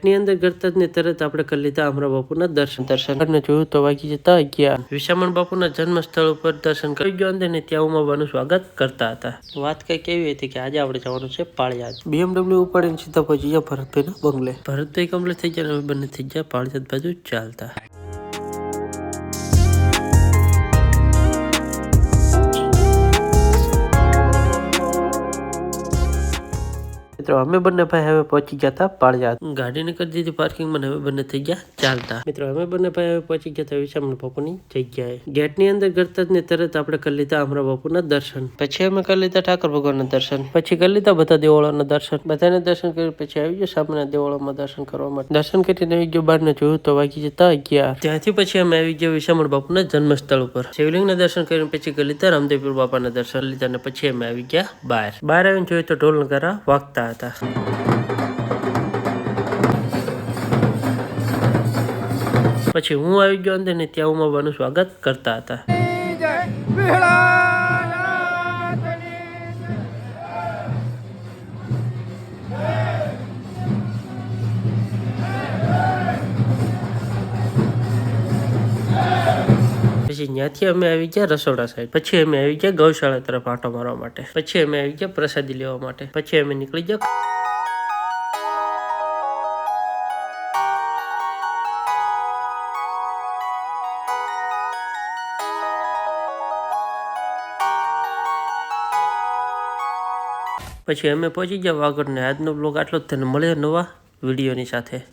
ગેટની અંદર કરતા જ ને તરત આપણે કરી લીધા અમરા બાપુના દર્શન જોયું તો વાગી જતા 11. વિશામણ બાપુના જન્મ સ્થળ ઉપર દર્શન કરી ગયો અંદર ને ત્યાં ઉમાબાનું સ્વાગત કરતા હતા. વાત કઈક એવી હતી કે આજે આપણે જવાનું છે પાળિયાદ. BMW ઉપાડીને સીધા પહોંચી ગયા ભરતભાઈના બંગલે. ભરતભાઈ કમ્પ્લીટ થઈ ગયા, હવે બંને થઈ ગયા પાળિયાદ બાજુ ચાલતા. મિત્રો અમે બંને ભાઈ હવે પહોંચી ગયા હતા પાળિયાદ. ગાડીને કરી દીધી પાર્કિંગમાં, હવે બંને થઈ ગયા ચાલતા. મિત્રો અમે બંને ભાઈ હવે પહોંચી ગયા હતા વિશામણ બાપુની જગ્યાએ. ગેટની અંદર કરતા જ ને તરત આપણે કરી લીધા અમરા બાપુના દર્શન. પછી અમે કરી લીધા ઠાકર ભગવાનના દર્શન. પછી કરી લીધા બધા દેવળોના દર્શન. બધાને દર્શન કરી પછી આવી ગયો સામેના દેવળોમાં દર્શન કરવા માટે. દર્શન કરીને આવી ગયો બહારને જોયું તો વાગી જતા 11. ત્યાંથી પછી અમે આવી ગયા વિશામણ બાપુના જન્મ સ્થળ ઉપર. શિવલિંગના દર્શન કરીને પછી કરી લીધા રામદેવપુર બાપાના દર્શન લીધા અને પછી અમે આવી ગયા બહાર. બહાર આવીને જોયું તો ઢોલ નગારા વાગતા. પછી હું આવી ગયો અંદર ને ત્યાં ઉમાબાનું સ્વાગત કરતા હતા. પછી ત્યાંથી અમે આવી ગયા રસોડા સાઈડ. પછી અમે આવી ગયા ગૌશાળા તરફ આંટો મારવા માટે. પછી અમે આવી ગયા પ્રસાદી લેવા માટે. પછી અમે નીકળી ગયા. પછી અમે પહોંચી ગયા વાગડ ને આજનો બ્લોગ આટલો જ. તેને મળે નવા વિડીયોની સાથે.